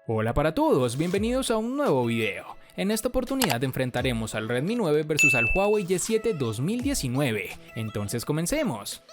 Hola para todos, bienvenidos a un nuevo video. En esta oportunidad enfrentaremos al Redmi 9 versus al Huawei Y7 2019. Entonces comencemos.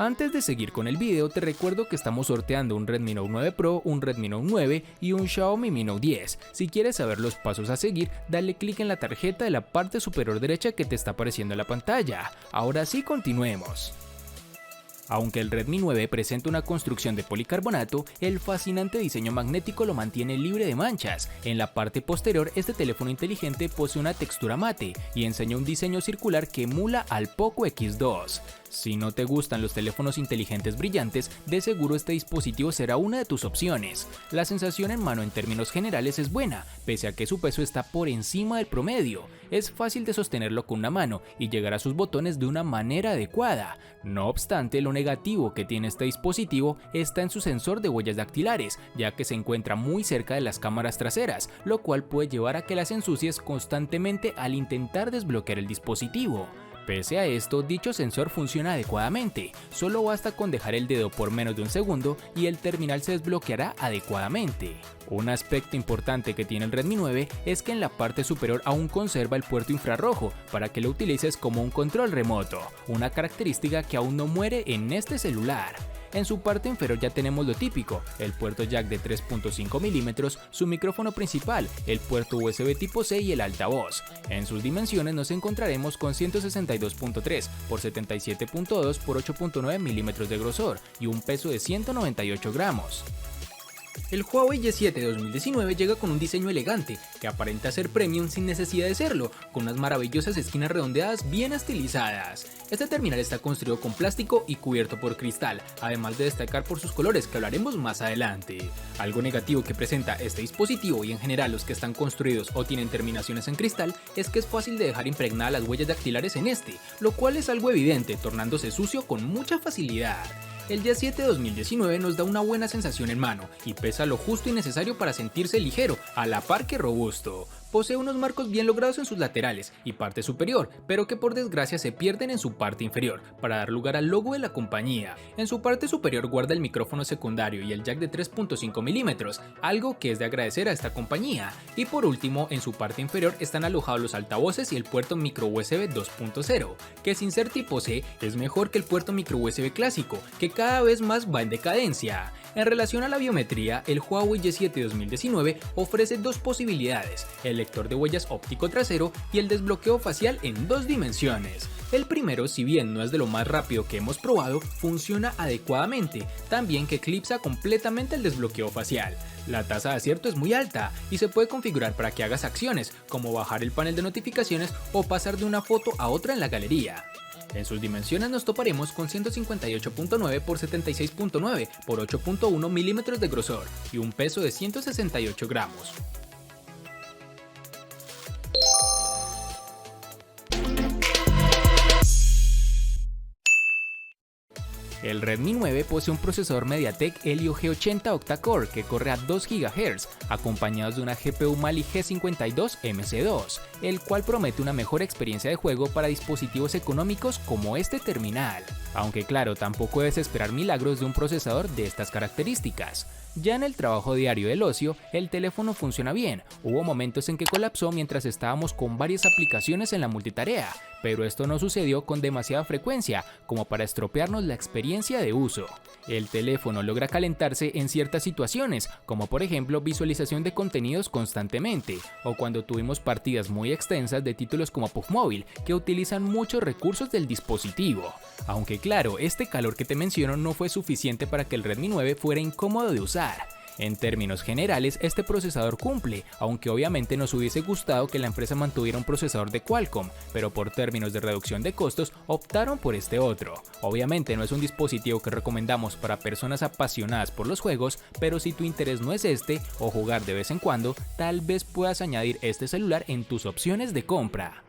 Antes de seguir con el video, te recuerdo que estamos sorteando un Redmi Note 9 Pro, un Redmi Note 9 y un Xiaomi Mi Note 10. Si quieres saber los pasos a seguir, dale clic en la tarjeta de la parte superior derecha que te está apareciendo en la pantalla. Ahora sí, continuemos. Aunque el Redmi 9 presenta una construcción de policarbonato, el fascinante diseño magnético lo mantiene libre de manchas. En la parte posterior, este teléfono inteligente posee una textura mate y enseña un diseño circular que emula al Poco X2. Si no te gustan los teléfonos inteligentes brillantes, de seguro este dispositivo será una de tus opciones. La sensación en mano en términos generales es buena, pese a que su peso está por encima del promedio. Es fácil de sostenerlo con una mano y llegar a sus botones de una manera adecuada. No obstante, lo negativo que tiene este dispositivo está en su sensor de huellas dactilares, ya que se encuentra muy cerca de las cámaras traseras, lo cual puede llevar a que las ensucies constantemente al intentar desbloquear el dispositivo. Pese a esto, dicho sensor funciona adecuadamente, solo basta con dejar el dedo por menos de un segundo y el terminal se desbloqueará adecuadamente. Un aspecto importante que tiene el Redmi 9 es que en la parte superior aún conserva el puerto infrarrojo para que lo utilices como un control remoto, una característica que aún no muere en este celular. En su parte inferior ya tenemos lo típico, el puerto jack de 3.5 mm, su micrófono principal, el puerto USB tipo C y el altavoz. En sus dimensiones nos encontraremos con 162.3 x 77.2 x 8.9 mm de grosor y un peso de 198 gramos. El Huawei Y7 2019 llega con un diseño elegante que aparenta ser premium sin necesidad de serlo, con unas maravillosas esquinas redondeadas bien estilizadas. Este terminal está construido con plástico y cubierto por cristal, además de destacar por sus colores que hablaremos más adelante. Algo negativo que presenta este dispositivo y en general los que están construidos o tienen terminaciones en cristal es que es fácil de dejar impregnadas las huellas dactilares en este, lo cual es algo evidente, tornándose sucio con mucha facilidad. El Y7 2019 nos da una buena sensación en mano y pesa lo justo y necesario para sentirse ligero, a la par que robusto. Posee unos marcos bien logrados en sus laterales y parte superior, pero que por desgracia se pierden en su parte inferior, para dar lugar al logo de la compañía. En su parte superior guarda el micrófono secundario y el jack de 3.5 mm, algo que es de agradecer a esta compañía. Y por último, en su parte inferior están alojados los altavoces y el puerto micro USB 2.0, que sin ser tipo C es mejor que el puerto micro USB clásico, que cada vez más va en decadencia. En relación a la biometría, el Huawei Y7 2019 ofrece dos posibilidades, el lector de huellas óptico trasero y el desbloqueo facial en 2 dimensiones. El primero, si bien no es de lo más rápido que hemos probado, funciona adecuadamente, también que eclipsa completamente el desbloqueo facial. La tasa de acierto es muy alta y se puede configurar para que hagas acciones, como bajar el panel de notificaciones o pasar de una foto a otra en la galería. En sus dimensiones nos toparemos con 158.9 x 76.9 x 8.1 mm de grosor y un peso de 168 gramos. El Redmi 9 posee un procesador MediaTek Helio G80 octa-core que corre a 2 GHz, acompañados de una GPU Mali G52MC2, el cual promete una mejor experiencia de juego para dispositivos económicos como este terminal. Aunque claro, tampoco debes esperar milagros de un procesador de estas características. Ya en el trabajo diario del ocio, el teléfono funciona bien. Hubo momentos en que colapsó mientras estábamos con varias aplicaciones en la multitarea, pero esto no sucedió con demasiada frecuencia como para estropearnos la experiencia de uso. El teléfono logra calentarse en ciertas situaciones, como por ejemplo visualización de contenidos constantemente, o cuando tuvimos partidas muy extensas de títulos como PUBG Mobile, que utilizan muchos recursos del dispositivo. Aunque claro, este calor que te menciono no fue suficiente para que el Redmi 9 fuera incómodo de usar. En términos generales, este procesador cumple, aunque obviamente nos hubiese gustado que la empresa mantuviera un procesador de Qualcomm, pero por términos de reducción de costos optaron por este otro. Obviamente no es un dispositivo que recomendamos para personas apasionadas por los juegos, pero si tu interés no es este o jugar de vez en cuando, tal vez puedas añadir este celular en tus opciones de compra.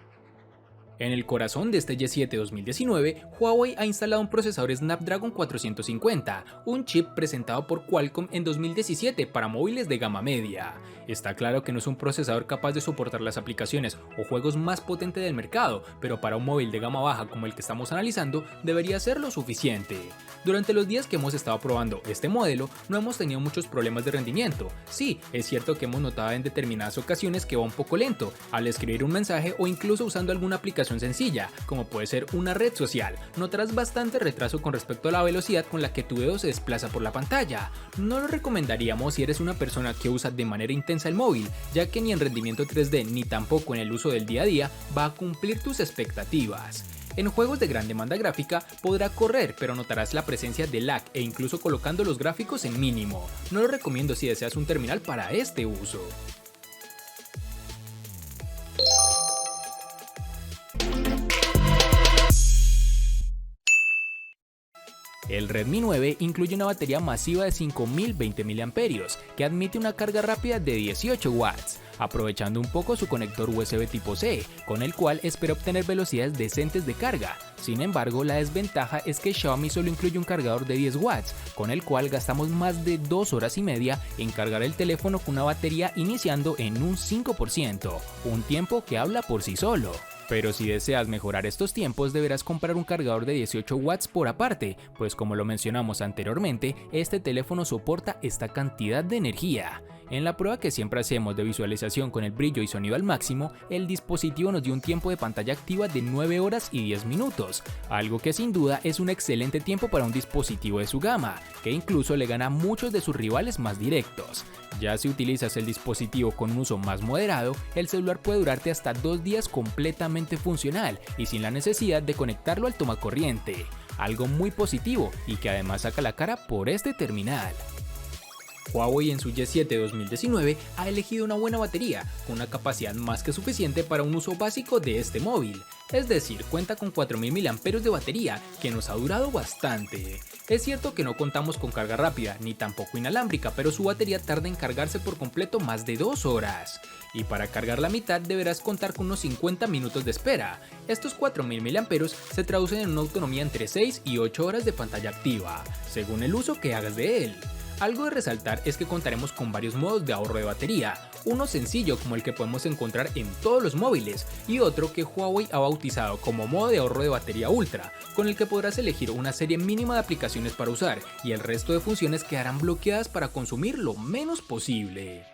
En el corazón de este Y7 2019, Huawei ha instalado un procesador Snapdragon 450, un chip presentado por Qualcomm en 2017 para móviles de gama media. Está claro que no es un procesador capaz de soportar las aplicaciones o juegos más potentes del mercado, pero para un móvil de gama baja como el que estamos analizando, debería ser lo suficiente. Durante los días que hemos estado probando este modelo, no hemos tenido muchos problemas de rendimiento. Sí, es cierto que hemos notado en determinadas ocasiones que va un poco lento al escribir un mensaje o incluso usando alguna aplicación sencilla, como puede ser una red social. Notarás bastante retraso con respecto a la velocidad con la que tu dedo se desplaza por la pantalla. No lo recomendaríamos si eres una persona que usa de manera intensa el móvil, ya que ni en rendimiento 3D ni tampoco en el uso del día a día va a cumplir tus expectativas. En juegos de gran demanda gráfica podrá correr, pero notarás la presencia de lag e incluso colocando los gráficos en mínimo. No lo recomiendo si deseas un terminal para este uso. El Redmi 9 incluye una batería masiva de 5020 mAh que admite una carga rápida de 18 watts, aprovechando un poco su conector USB tipo C, con el cual espera obtener velocidades decentes de carga. Sin embargo, la desventaja es que Xiaomi solo incluye un cargador de 10 watts, con el cual gastamos más de 2 horas y media en cargar el teléfono con una batería iniciando en un 5%, un tiempo que habla por sí solo. Pero si deseas mejorar estos tiempos deberás comprar un cargador de 18 watts por aparte, pues como lo mencionamos anteriormente, este teléfono soporta esta cantidad de energía. En la prueba que siempre hacemos de visualización con el brillo y sonido al máximo, el dispositivo nos dio un tiempo de pantalla activa de 9 horas y 10 minutos, algo que sin duda es un excelente tiempo para un dispositivo de su gama, que incluso le gana a muchos de sus rivales más directos. Ya si utilizas el dispositivo con un uso más moderado, el celular puede durarte hasta 2 días completamente funcional y sin la necesidad de conectarlo al tomacorriente, algo muy positivo y que además saca la cara por este terminal. Huawei en su Y7 2019 ha elegido una buena batería, con una capacidad más que suficiente para un uso básico de este móvil, es decir, cuenta con 4000 mAh de batería, que nos ha durado bastante. Es cierto que no contamos con carga rápida, ni tampoco inalámbrica, pero su batería tarda en cargarse por completo más de 2 horas. Y para cargar la mitad deberás contar con unos 50 minutos de espera. Estos 4000 mAh se traducen en una autonomía entre 6 y 8 horas de pantalla activa, según el uso que hagas de él. Algo de resaltar es que contaremos con varios modos de ahorro de batería, uno sencillo como el que podemos encontrar en todos los móviles y otro que Huawei ha bautizado como modo de ahorro de batería ultra, con el que podrás elegir una serie mínima de aplicaciones para usar y el resto de funciones quedarán bloqueadas para consumir lo menos posible.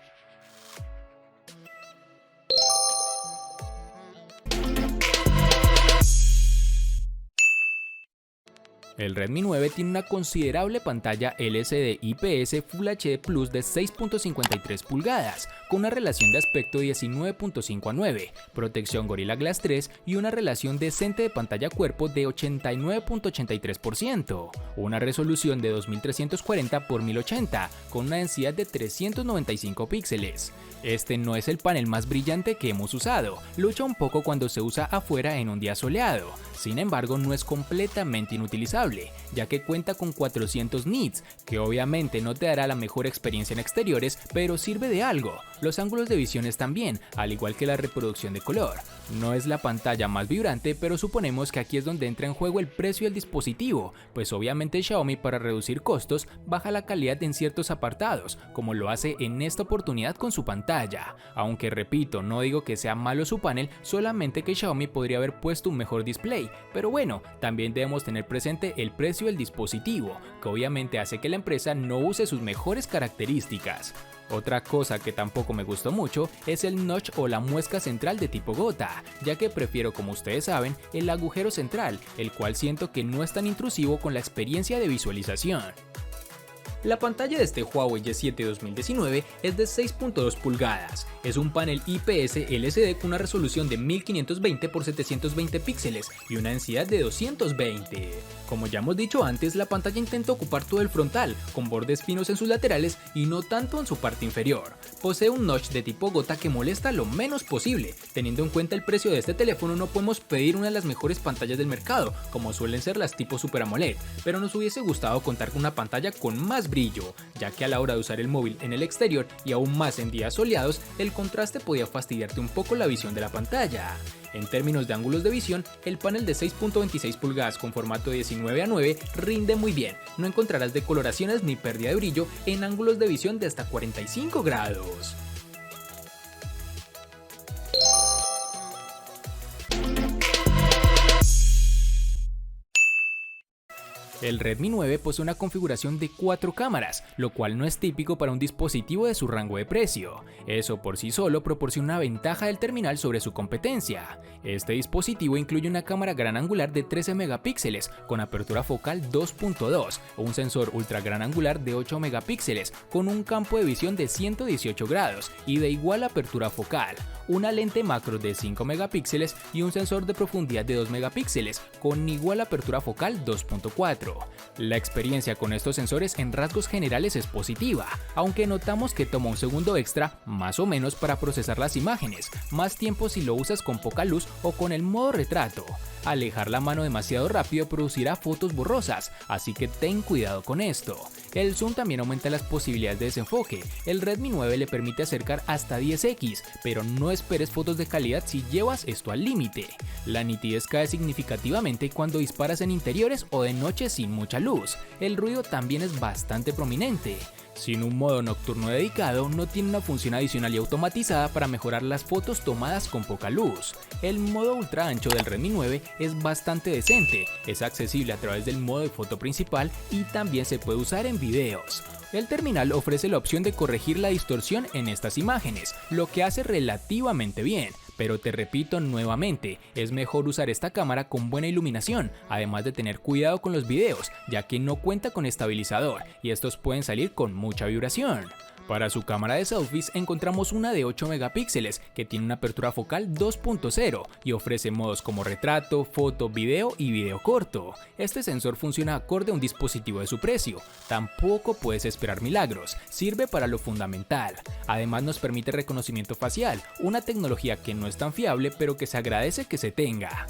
El Redmi 9 tiene una considerable pantalla LCD IPS Full HD Plus de 6.53 pulgadas, con una relación de aspecto 19.5:9, protección Gorilla Glass 3 y una relación decente de pantalla-cuerpo de 89.83%, una resolución de 2340 x 1080, con una densidad de 395 píxeles. Este no es el panel más brillante que hemos usado, lucha un poco cuando se usa afuera en un día soleado, sin embargo no es completamente inutilizable, ya que cuenta con 400 nits, que obviamente no te dará la mejor experiencia en exteriores, pero sirve de algo. Los ángulos de visión están bien, al igual que la reproducción de color. No es la pantalla más vibrante, pero suponemos que aquí es donde entra en juego el precio del dispositivo, pues obviamente Xiaomi para reducir costos baja la calidad en ciertos apartados, como lo hace en esta oportunidad con su pantalla. Aunque repito, no digo que sea malo su panel, solamente que Xiaomi podría haber puesto un mejor display, pero bueno, también debemos tener presente el precio del dispositivo, que obviamente hace que la empresa no use sus mejores características. Otra cosa que tampoco me gustó mucho es el notch o la muesca central de tipo gota, ya que prefiero, como ustedes saben, el agujero central, el cual siento que no es tan intrusivo con la experiencia de visualización. La pantalla de este Huawei Y7 2019 es de 6.2 pulgadas, es un panel IPS LCD con una resolución de 1520 x 720 píxeles y una densidad de 220. Como ya hemos dicho antes, la pantalla intenta ocupar todo el frontal, con bordes finos en sus laterales y no tanto en su parte inferior. Posee un notch de tipo gota que molesta lo menos posible. Teniendo en cuenta el precio de este teléfono no podemos pedir una de las mejores pantallas del mercado, como suelen ser las tipo Super AMOLED, pero nos hubiese gustado contar con una pantalla con más brillo, ya que a la hora de usar el móvil en el exterior y aún más en días soleados, el contraste podía fastidiarte un poco la visión de la pantalla. En términos de ángulos de visión, el panel de 6.26 pulgadas con formato 19:9 rinde muy bien, no encontrarás decoloraciones ni pérdida de brillo en ángulos de visión de hasta 45 grados. El Redmi 9 posee una configuración de 4 cámaras, lo cual no es típico para un dispositivo de su rango de precio. Eso por sí solo proporciona una ventaja del terminal sobre su competencia. Este dispositivo incluye una cámara gran angular de 13 megapíxeles con apertura focal 2.2 o un sensor ultra gran angular de 8 megapíxeles con un campo de visión de 118 grados y de igual apertura focal, una lente macro de 5 megapíxeles y un sensor de profundidad de 2 megapíxeles con igual apertura focal 2.4. La experiencia con estos sensores en rasgos generales es positiva, aunque notamos que toma un segundo extra más o menos para procesar las imágenes, más tiempo si lo usas con poca luz o con el modo retrato. Alejar la mano demasiado rápido producirá fotos borrosas, así que ten cuidado con esto. El zoom también aumenta las posibilidades de desenfoque. El Redmi 9 le permite acercar hasta 10x, pero no esperes fotos de calidad si llevas esto al límite. La nitidez cae significativamente cuando disparas en interiores o de noche sin mucha luz. El ruido también es bastante prominente. Sin un modo nocturno dedicado, no tiene una función adicional y automatizada para mejorar las fotos tomadas con poca luz. El modo ultra ancho del Redmi 9 es bastante decente, es accesible a través del modo de foto principal y también se puede usar en videos. El terminal ofrece la opción de corregir la distorsión en estas imágenes, lo que hace relativamente bien, pero te repito nuevamente, es mejor usar esta cámara con buena iluminación, además de tener cuidado con los videos, ya que no cuenta con estabilizador y estos pueden salir con mucha vibración. Para su cámara de selfies encontramos una de 8 megapíxeles que tiene una apertura focal 2.0 y ofrece modos como retrato, foto, video y video corto. Este sensor funciona acorde a un dispositivo de su precio, tampoco puedes esperar milagros, sirve para lo fundamental. Además nos permite reconocimiento facial, una tecnología que no es tan fiable pero que se agradece que se tenga.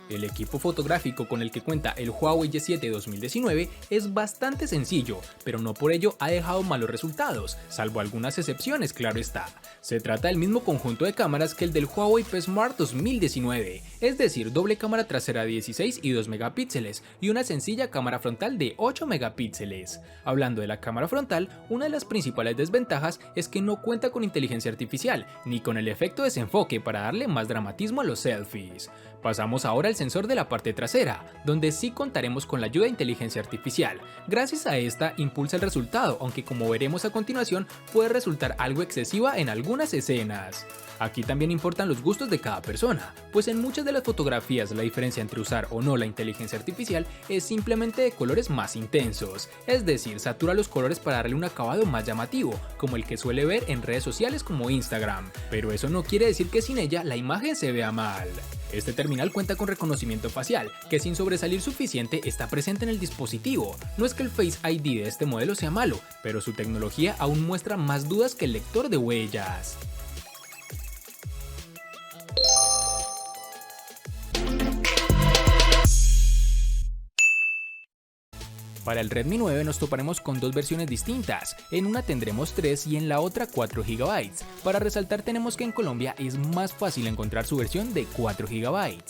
El equipo fotográfico con el que cuenta el Huawei G7 2019 es bastante sencillo, pero no por ello ha dejado malos resultados, salvo algunas excepciones, claro está. Se trata del mismo conjunto de cámaras que el del Huawei P Smart 2019, es decir, doble cámara trasera de 16 y 2 megapíxeles y una sencilla cámara frontal de 8 megapíxeles. Hablando de la cámara frontal, una de las principales desventajas es que no cuenta con inteligencia artificial, ni con el efecto desenfoque para darle más dramatismo a los selfies. Pasamos ahora al sensor de la parte trasera, donde sí contaremos con la ayuda de inteligencia artificial. Gracias a esta impulsa el resultado, aunque como veremos a continuación puede resultar algo excesiva en algunas escenas. Aquí también importan los gustos de cada persona, pues en muchas de las fotografías la diferencia entre usar o no la inteligencia artificial es simplemente de colores más intensos, es decir, satura los colores para darle un acabado más llamativo, como el que suele ver en redes sociales como Instagram, pero eso no quiere decir que sin ella la imagen se vea mal. Este terminal cuenta con reconocimiento facial, que sin sobresalir suficiente está presente en el dispositivo. No es que el Face ID de este modelo sea malo, pero su tecnología aún muestra más dudas que el lector de huellas. Para el Redmi 9 nos toparemos con dos versiones distintas, en una tendremos 3 y en la otra 4 GB. Para resaltar tenemos que en Colombia es más fácil encontrar su versión de 4 GB.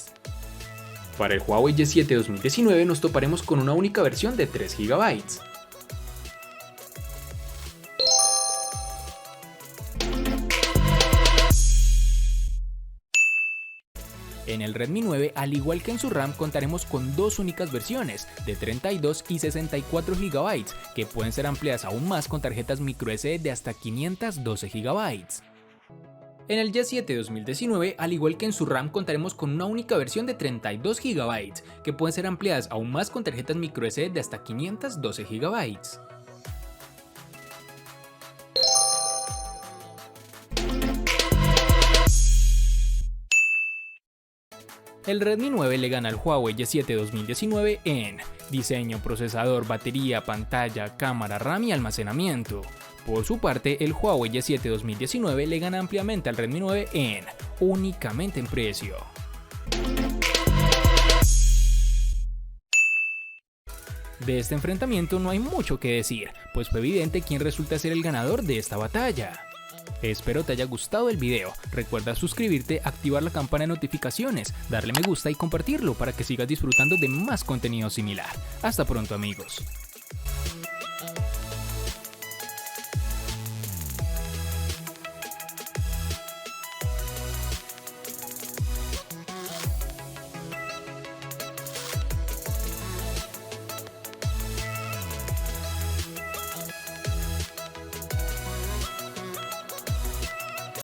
Para el Huawei G7 2019 nos toparemos con una única versión de 3 GB. En el Redmi 9, al igual que en su RAM, contaremos con dos únicas versiones, de 32 y 64 GB, que pueden ser ampliadas aún más con tarjetas microSD de hasta 512 GB. En el G7 2019, al igual que en su RAM, contaremos con una única versión de 32 GB, que pueden ser ampliadas aún más con tarjetas microSD de hasta 512 GB. El Redmi 9 le gana al Huawei G7 2019 en diseño, procesador, batería, pantalla, cámara, RAM y almacenamiento. Por su parte, el Huawei G7 2019 le gana ampliamente al Redmi 9 en únicamente en precio. De este enfrentamiento no hay mucho que decir, pues fue evidente quién resulta ser el ganador de esta batalla. Espero te haya gustado el video, recuerda suscribirte, activar la campana de notificaciones, darle me gusta y compartirlo para que sigas disfrutando de más contenido similar. Hasta pronto amigos.